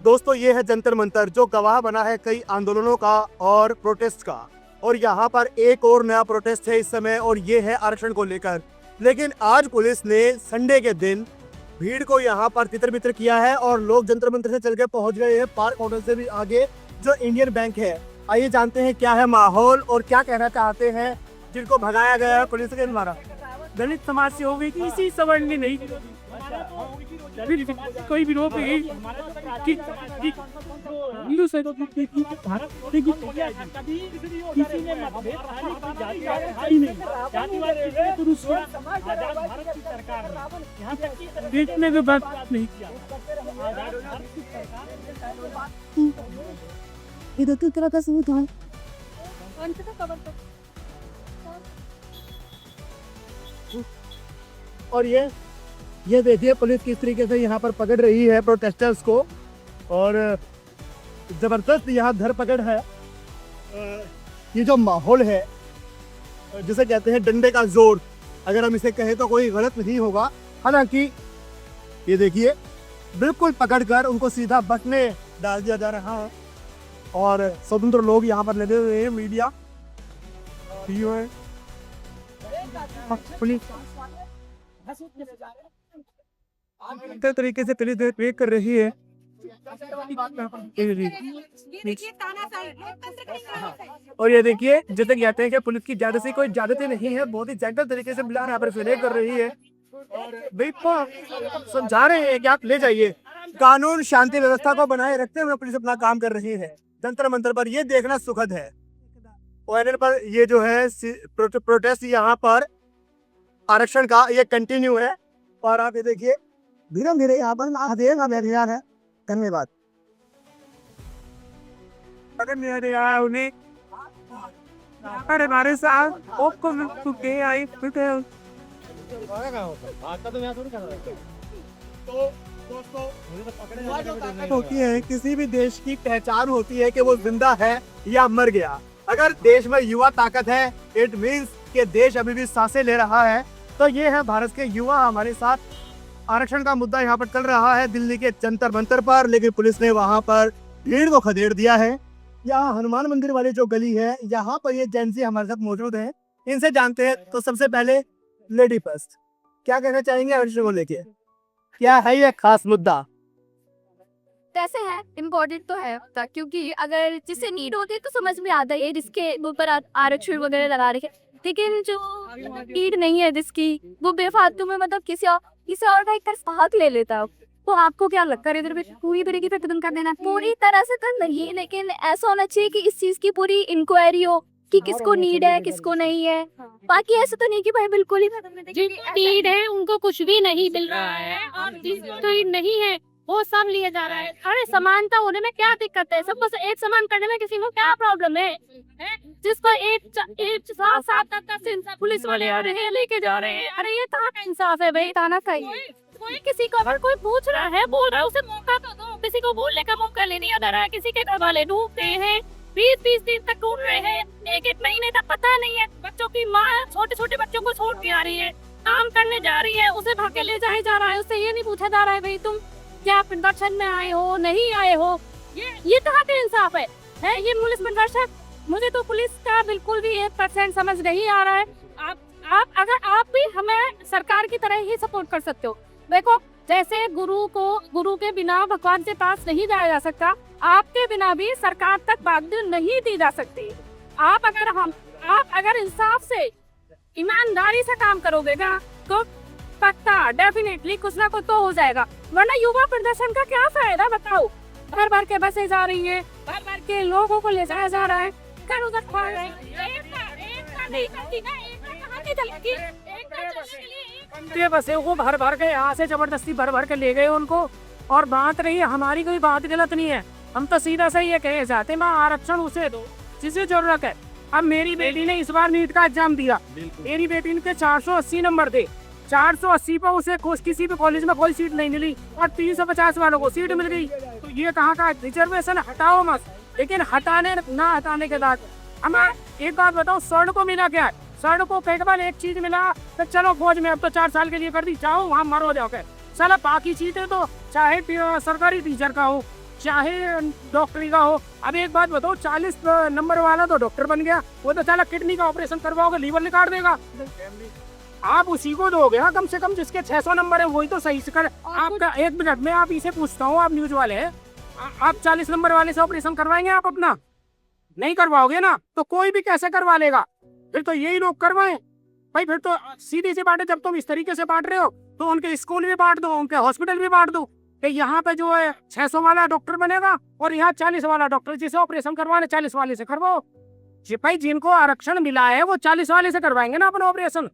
दोस्तों ये है जंतर मंतर जो गवाह बना है कई आंदोलनों का और प्रोटेस्ट का। और यहाँ पर एक और नया प्रोटेस्ट है इस समय और ये है आरक्षण को लेकर। लेकिन आज पुलिस ने संडे के दिन भीड़ को यहाँ पर तितर बितर किया है और लोग जंतर मंतर से चल के पहुंच गए हैं पार्क होटल से भी आगे जो इंडियन बैंक है। आइए जानते हैं क्या है माहौल और क्या कहना चाहते हैं जिनको भगाया गया है पुलिस के द्वारा। दलित समाज से हो गई किसी सवर्ण ने नहीं कोई विरोध नहीं हिंदू से देखने के बाद नहीं इधर की तरह का सूट है और ये देखिए पुलिस किस तरीके से यहाँ पर पकड़ रही है प्रोटेस्टर्स को और जबरदस्त यहाँ धरपकड़ है। ये जो माहौल है जिसे कहते हैं डंडे का जोर, अगर हम इसे कहें तो कोई गलत नहीं होगा। हालांकि ये देखिए बिल्कुल पकड़कर उनको सीधा बस में डाल दिया जा रहा है और स्वतंत्र लोग यहाँ पर लगे हुए हैं, मीडिया पुलिस तरीके से पुलिस वेट कर रही है। और ये देखिए जैसे कहते हैं कि पुलिस की ज्यादा से कोई ज्यादती नहीं है, बहुत ही जेंटल तरीके से बुला यहाँ पर फिर कर रही है। समझा रहे हैं कि आप ले जाइए, कानून शांति व्यवस्था को बनाए रखते हुए पुलिस अपना काम कर रही है। जंतर मंतर पर ये देखना सुखद है। ओएनएल पर ये जो है प्रोटेस्ट यहाँ पर आरक्षण का ये कंटिन्यू है और आप ये देखिए धीरे धीरे यहाँ पर अभियान है। धन्यवाद। अरे हमारे साथ आई होती है किसी भी देश की पहचान होती है कि वो जिंदा है या मर गया। अगर देश में युवा ताकत है इट मीन्स कि देश अभी भी सांसें ले रहा है। तो ये है भारत के युवा हमारे साथ। आरक्षण का मुद्दा यहाँ पर चल रहा है दिल्ली के जंतर मंतर पर, लेकिन पुलिस ने वहां पर भीड़ को खदेड़ दिया है। यहाँ हनुमान मंदिर वाली जो गली है यहाँ पर ये जेंसी हमारे साथ मौजूद है, इनसे जानते हैं। तो सबसे पहले लेडी फर्स्ट, क्या कहना चाहेंगे आरक्षण को लेके? क्या है ये खास मुद्दा? कैसे है इम्पोर्टेंट तो है क्योंकि अगर जिसे नीड होती है तो समझ में आता है जिसके ऊपर आरक्षण वगैरह लगा रखे, लेकिन जो नीड नहीं है जिसकी वो बेफालतू में मतलब किसी और का एक तरफ हाथ ले लेता है। तो आपको क्या लगता है इधर पे पूरी तरीके से खत्म कर देना? पूरी तरह से तो नहीं, लेकिन ऐसा होना चाहिए कि इस चीज की पूरी इंक्वायरी हो कि किसको नीड है किसको नहीं है। बाकी ऐसा तो नहीं कि भाई बिल्कुल ही जिनको नीड है उनको कुछ भी नहीं मिल रहा है और जिसको नीड नहीं है वो सब लिया जा रहा है। अरे समानता होने में क्या दिक्कत है? सबको एक समान करने में किसी को क्या प्रॉब्लम है? जिसको एक सात पुलिस वाले आ रहे हैं लेके जा रहे हैं। अरे ये कहाँ का इंसाफ है भाई? ताना चाहिए कोई किसी को अगर कोई पूछ रहा है बोल रहा है उसे मौका तो दो। किसी को बोलने का मौका नहीं आ रहा है। किसी के घर वाले डूबते हैं 20 दिन तक ढूंढ रहे हैं, एक महीने तक पता नहीं है। बच्चों की माँ छोटे छोटे बच्चों को छोड़ के आ रही है, काम करने जा रही है, उसे भाग के ले जाया जा रहा है। उससे ये नहीं पूछा जा रहा है भाई तुम क्या प्रदर्शन में आए हो नहीं आए हो। ये कहाँ का इंसाफ है? ये पुलिस प्रदर्शन, मुझे तो पुलिस का बिल्कुल भी 1% समझ नहीं आ रहा है। आप अगर आप भी हमें सरकार की तरह ही सपोर्ट कर सकते हो। देखो जैसे गुरु के बिना भगवान के पास नहीं जाया जा सकता, आपके बिना भी सरकार तक बात नहीं दी जा सकती। आप अगर इंसाफ से ईमानदारी से काम करोगे ना तो पक्का डेफिनेटली कुछ ना कुछ तो हो जाएगा। वरना युवा प्रदर्शन का क्या फायदा बताओ? भर भर के बसें जा रही है, भर भर के लोगों को ले जाया जा रहा है, इधर उधर खा रहे हैं। बसें को भर भर के यहाँ से जबरदस्ती भर भर के ले गए उनको। और बात रही है हमारी, कोई बात गलत नहीं है। हम तो सीधा सही ये कहे जाते हैं आरक्षण उसे दो जिसे जरूरत है। अब मेरी बेटी ने इस बार नीट का एग्जाम दिया, मेरी बेटी ने 480 नंबर थे। 480 पर उसे किसी भी कॉलेज में कोई सीट नहीं मिली और 350 वालों को सीट मिल गई। तो ये कहाँ का रिजर्वेशन? हटाओ मत, लेकिन हटाने के बाद हम एक बात बताओ, स्वर्ण को मिला क्या? स्वर्ण को केवल एक चीज मिला, तो चलो फौज में अब तो 4 साल के लिए कर दी, जाओ वहाँ मरो जाओ। साला बाकी चीजें तो चाहे सरकारी टीचर का हो, चाहे डॉक्टरी का हो। अब एक बात बताओ, 40 नंबर वाला तो डॉक्टर बन गया, वो तो साला किडनी का ऑपरेशन करवाओगे लीवर निकाल देगा। आप उसी को दोगे हाँ, कम से कम जिसके 600 नंबर है वही तो सही से कर। आपका 1 मिनट में आप इसे पूछता हूँ, आप न्यूज वाले हैं, आप 40 नंबर वाले से ऑपरेशन करवाएंगे आप अपना? नहीं करवाओगे ना, तो कोई भी कैसे करवा लेगा? फिर तो यही लोग करवाएं भाई। फिर तो सीधी सी बात है, जब तुम इस तरीके से बांट रहे हो तो उनके स्कूल भी बांट दो, उनके हॉस्पिटल भी बांट दो कि यहाँ पे जो है 600 वाला डॉक्टर बनेगा और यहाँ 40 वाला डॉक्टर, जिसे ऑपरेशन करवाने 40 वाले से करवाओ। भाई जिनको आरक्षण मिला है वो 40 वाले से करवाएंगे ना अपना ऑपरेशन।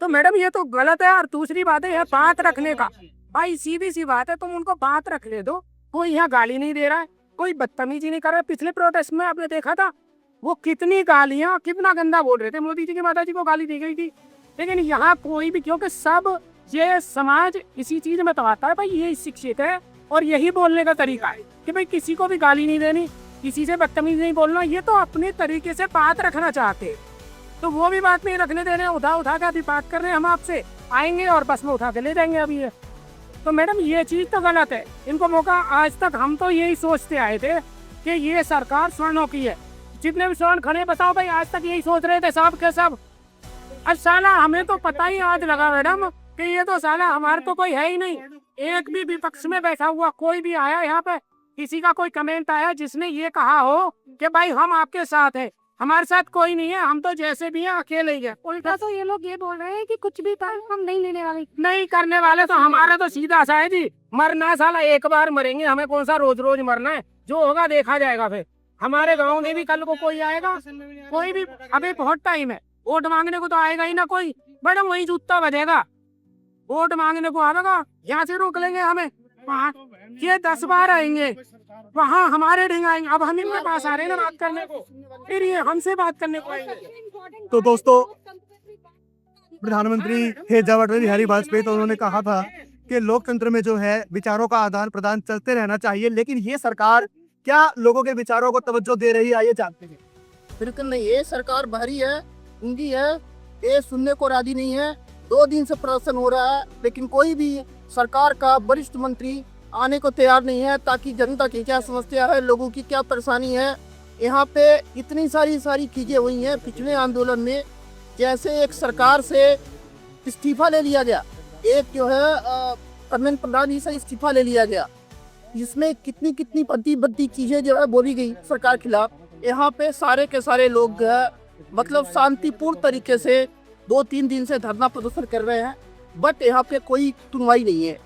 तो मैडम ये तो गलत है। और दूसरी बात है बात रखने का, भाई सीधी सी बात है, तुम उनको बात रख ले दो। कोई यहाँ गाली नहीं दे रहा है, कोई बदतमीजी नहीं कर रहा है। पिछले प्रोटेस्ट में आपने देखा था वो कितनी गालियां, कितना गंदा बोल रहे थे, मोदी जी की माता जी को गाली दी गई थी। लेकिन यहाँ कोई भी, क्योंकि सब ये समाज इसी चीज में तबाता है भाई, ये शिक्षित है और यही बोलने का तरीका है कि भाई किसी को भी गाली नहीं देनी, किसी से बदतमीज नहीं बोलना। ये तो अपने तरीके से बात रखना चाहते, तो वो भी बात नहीं रखने दे रहे हैं। उठा के अभी बात कर रहे हैं, हम आपसे आएंगे और बस में उठा के ले जाएंगे अभी ये। तो मैडम ये चीज तो गलत है, इनको मौका। आज तक हम तो यही सोचते आए थे कि ये सरकार स्वर्णों की है। जितने भी स्वर्ण खड़े बताओ भाई, आज तक यही सोच रहे थे सब के सब। अब साला हमें तो पता ही आज लगा मैडम कि ये तो साला हमारे तो कोई है ही नहीं। एक भी विपक्ष में बैठा हुआ कोई भी आया यहाँ पे, किसी का कोई कमेंट आया जिसने ये कहा हो कि भाई हम आपके साथ हैं? हमारे साथ कोई नहीं है, हम तो जैसे भी हैं अकेले ही है। उल्टा तो ये लोग ये बोल रहे हैं कि कुछ भी काम हम नहीं लेने वाले। नहीं करने वाले तो हमारा तो सीधा सा है जी, मरना साला एक बार मरेंगे, हमें कौन सा रोज रोज मरना है? जो होगा देखा जाएगा। फिर हमारे गांव में भी कल को कोई आएगा, कोई भी, अभी बहुत टाइम है, वोट मांगने को तो आएगा ही ना कोई। मैडम वही जूता बजेगा, वोट मांगने को आएगा, यहाँ से रोक लेंगे हमें, वहाँ ये 10 बार आएंगे, वहाँ हमारे ढेंग आएंगे। अब हम इनके पास आ रहे हैं ना बात करने को, फिर ये हमसे बात करने को आएंगे। तो दोस्तों, प्रधानमंत्री हे जब अटल बिहारी वाजपेयी, तो उन्होंने कहा था कि लोकतंत्र में जो है विचारों का आदान प्रदान चलते रहना चाहिए। लेकिन ये सरकार क्या लोगों के विचारों को तवज्जो दे रही है, आइए जानते हैं। बिल्कुल नहीं, ये सरकार बाहरी है, उनकी है, ये सुनने को राजी नहीं है। 2 दिन से प्रदर्शन हो रहा है, लेकिन कोई भी सरकार का वरिष्ठ मंत्री आने को तैयार नहीं है, ताकि जनता की क्या समस्या है, लोगों की क्या परेशानी है। यहाँ पे इतनी सारी चीज़ें हुई हैं पिछले आंदोलन में, जैसे एक सरकार से इस्तीफा ले लिया गया, एक जो है धर्मेंद्र प्रधान जी से इस्तीफा ले लिया गया, जिसमें कितनी बद्दी चीज़ें जो है बोली गई सरकार के खिलाफ। यहाँ पे सारे के सारे लोग मतलब शांतिपूर्ण तरीके से 2-3 दिन से धरना प्रदर्शन कर रहे हैं, बट यहाँ पे कोई सुनवाई नहीं है।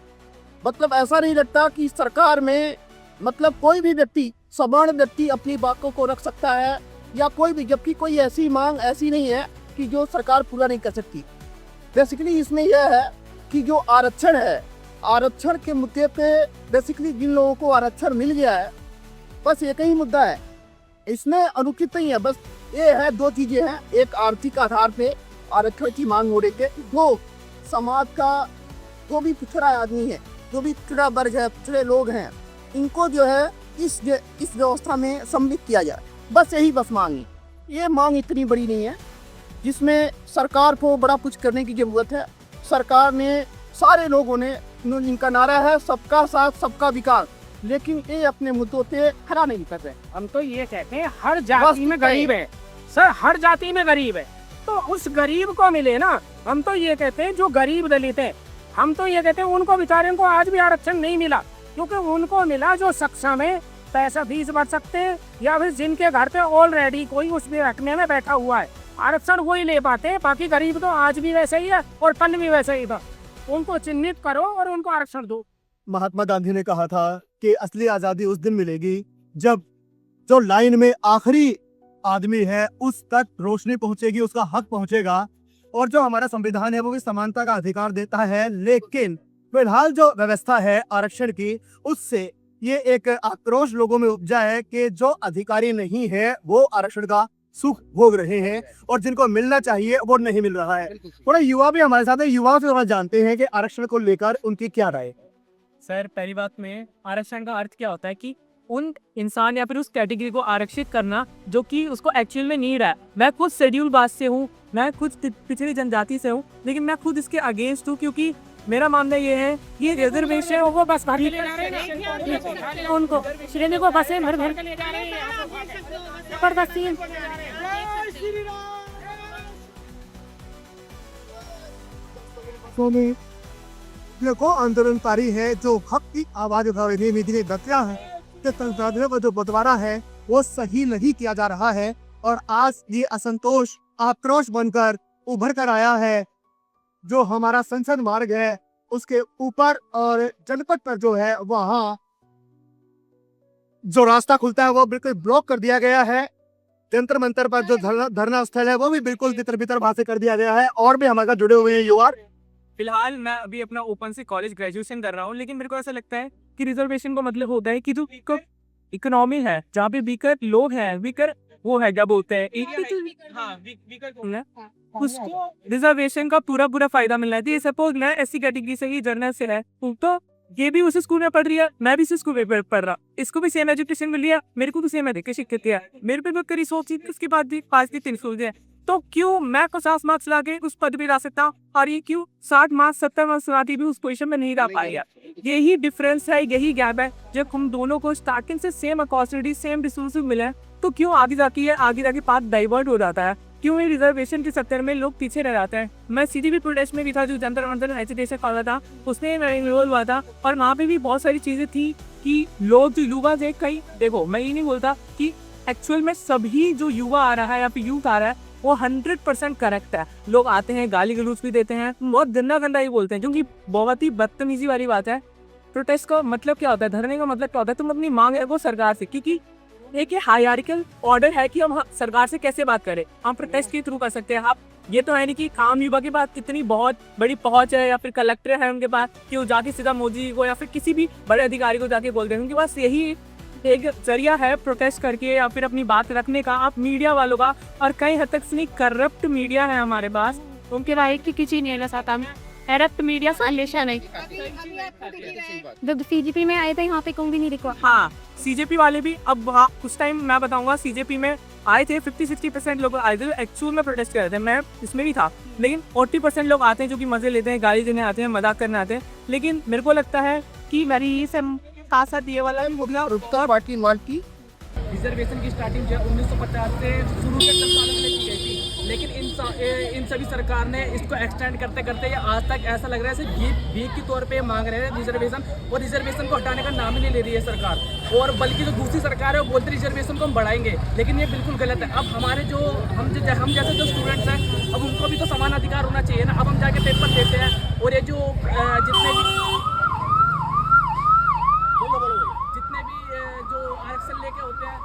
मतलब ऐसा नहीं लगता कि सरकार में मतलब कोई भी व्यक्ति, सामान्य व्यक्ति अपनी बातों को रख सकता है या कोई भी, जबकि कोई ऐसी मांग ऐसी नहीं है कि जो सरकार पूरा नहीं कर सकती। बेसिकली इसमें यह है कि जो आरक्षण है, आरक्षण के मुद्दे पे बेसिकली जिन लोगों को आरक्षण मिल गया है, बस एक ही मुद्दा है, इसमें अनुचित नहीं है। बस ये है, 2 चीज़ें हैं, एक आर्थिक आधार पे आरक्षण की मांग हो रही है, वो समाज का जो भी पिछड़ा आदमी है, जो भी पिछड़ा वर्ग है, पिछड़े लोग हैं, इनको जो है इस व्यवस्था में सम्मिलित किया जाए। बस यही मांग है। ये मांग इतनी बड़ी नहीं है जिसमें सरकार को बड़ा कुछ करने की ज़रूरत है। सरकार ने, सारे लोगों ने, इनका नारा है सबका साथ सबका विकास, लेकिन ये अपने मुद्दों पे खड़ा नहीं कर रहे। हम तो ये कहते हैं हर जाति में गरीब है सर, हर जाति में गरीब है, तो उस गरीब को मिले ना। हम तो ये कहते हैं जो गरीब दलित है, हम तो ये कहते हैं उनको बेचारे को आज भी आरक्षण नहीं मिला, क्योंकि उनको मिला जो सक्षम है, पैसा फीस भर सकते हैं, या फिर जिनके घर पे ऑलरेडी कोई उस रखने में बैठा हुआ है, आरक्षण वही ले पाते हैं। बाकी गरीब तो आज भी वैसे ही है और कल भी वैसे ही था। उनको चिन्हित करो और उनको आरक्षण दो। महात्मा गांधी ने कहा था कि असली आज़ादी उस दिन मिलेगी जब जो लाइन में आखिरी आदमी है उस तक रोशनी पहुंचेगी, उसका हक पहुंचेगा। और जो हमारा संविधान है वो भी समानता का अधिकार देता है, लेकिन फिलहाल जो व्यवस्था है आरक्षण की, उससे ये एक आक्रोश लोगों में उपजा है कि जो अधिकारी नहीं है वो आरक्षण का सुख भोग रहे हैं और जिनको मिलना चाहिए वो नहीं मिल रहा है। थोड़ा युवा भी हमारे साथ है, युवा से थोड़ा जानते हैं कि आरक्षण को लेकर उनकी क्या राय है। सर, पहली बात में आरक्षण का अर्थ क्या होता है कि उन इंसान या फिर उस कैटेगरी को आरक्षित करना जो कि उसको एक्चुअल में नीड है। मैं खुद शेड्यूल कास्ट से हूँ, मैं खुद पिछड़ी जनजाति से हूँ, लेकिन मैं खुद इसके अगेंस्ट हूँ, क्योंकि मेरा मानना ये है कि रिजर्वेशन वो बस भर के ले जा रहे हैं उनको श्रीनगर को बसें भर भर के ले जा रहे हैं जबरदस्ती। में देखो आंदोलनकारी है जो हक की आवाज उठा रही है, मेरी गतियां है कि संसाधनों का जो बंटवारा है वो सही नहीं किया जा रहा है और आज ये असंतोष आक्रोश बनकर उभर कर आया है। जो हमारा संसद मार्ग है उसके ऊपर और जनपद पर जो है वहाँ जो रास्ता खुलता है वो बिल्कुल ब्लॉक कर दिया गया है। जंतर मंतर पर जो धरना स्थल है वो भी बिल्कुल तितर बितर वहां से कर दिया गया है। और भी हमारे साथ जुड़े हुए हैं युवा। फिलहाल मैं अभी अपना ओपन से कॉलेज ग्रेजुएशन कर रहा हूँ, लेकिन मेरे को ऐसा लगता है कि रिजर्वेशन का मतलब होता है कि जो इकोनॉमी है, जहाँ पे वीकर लोग हैं, वीकर वो है क्या बोलते हैं, उसको रिजर्वेशन का पूरा फायदा मिलना है। सपोज मैं ऐसी कैटेगरी से ही जर्नल से है, तो ये भी उसी स्कूल में पढ़ रही है, मैं भी उसी स्कूल में पढ़ रहा, इसको भी सेम एजुकेशन मिल रहा, मेरे को भी सेम शिक्षित किया, मेरे पे करीब 100 चीज उसके बाद भी 5 की 3 स्कूल है। तो क्यों मैं 50 मार्क्स ला के उस पद पे ला सकता हूँ और ये क्यों 60 मार्क्स 70 मार्क्स लाती भी उस पोजीशन में नहीं ला पाएगा। यही डिफरेंस है, यही गैप है। जब हम दोनों को स्टार्टिंग से सेम अपॉर्चुनिटी सेम रिसोर्सेज मिले तो क्यों आगे जाके पाथ डाइवर्ट हो जाता है, क्यों ये रिजर्वेशन के चक्कर में लोग पीछे रह जाते हैं। मैं सीधी प्रोटेस्ट में भी था, जो जंतर मंतर एजुकेशन कॉलेज था उसमें मैं इन्वॉल्व हुआ था और वहाँ पे भी बहुत सारी चीजें थी कि लोग जो युवा थे, कहीं देखो मैं ये नहीं बोलता कि एक्चुअल में सभी जो युवा आ रहा है या फिर यूथ आ रहा है वो 100% करेक्ट है। लोग आते हैं गाली गलौज भी देते हैं, बहुत गंदा ही बोलते हैं, क्योंकि बहुत ही बदतमीजी वाली बात है। प्रोटेस्ट का मतलब क्या होता है, धरने का मतलब क्या होता है, तुम अपनी मांग है वो सरकार से, क्योंकि एक हायरार्किकल ऑर्डर है कि हम सरकार से कैसे बात करें, हम प्रोटेस्ट के थ्रू कर सकते हैं। आप ये तो है नहीं कि आम युवा के पास कितनी बहुत बड़ी पहुंच है या फिर कलेक्टर है उनके पास कि वो जाके सीधा मोदी को या फिर किसी भी बड़े अधिकारी को जाके बोलते हैं। उनके पास यही एक जरिया है प्रोटेस्ट करके या फिर अपनी बात रखने का। आप मीडिया वालों का, और कई हद तक से करप्ट मीडिया है हमारे पास, उनके राइट की किसी नहीं साता में करप्ट मीडिया हमेशा नहीं। जब सीजीपी में आए थे यहाँ पे कहीं भी नहीं दिखा। हाँ, सीजेपी वाले भी अब हाँ कुछ टाइम मैं बताऊंगा सीजेपी में आए थे, 50-60% लोग आए थे एक्चुअल में प्रोटेस्ट कर रहे थे, मैं इसमें भी था। लेकिन 40% लोग आते हैं जो कि मजे लेते हैं, गाली देने आते हैं, मजाक करने आते हैं। लेकिन मेरे को लगता है कि मेरी साथ ये वाला रुकता पार्टी माल की रिजर्वेशन की स्टार्टिंग जो 1950 से शुरू की गई थी, लेकिन इन सभी सरकार ने इसको एक्सटेंड करते करते ये आज तक ऐसा लग रहा है जैसे भीख के तौर पे मांग रहे हैं रिजर्वेशन, और रिजर्वेशन को हटाने का नाम ही नहीं ले रही है सरकार। और बल्कि जो दूसरी सरकार है वो बोलते रिजर्वेशन को हम बढ़ाएंगे, लेकिन ये बिल्कुल गलत है। अब हमारे जो हम जैसे जो स्टूडेंट्स हैं, अब उनको भी तो समान अधिकार होना चाहिए ना। अब हम जाके पेपर देते हैं और ये जो जितने भी जो आरक्षण लेके होते हैं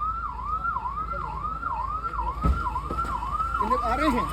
आ रहे हैं।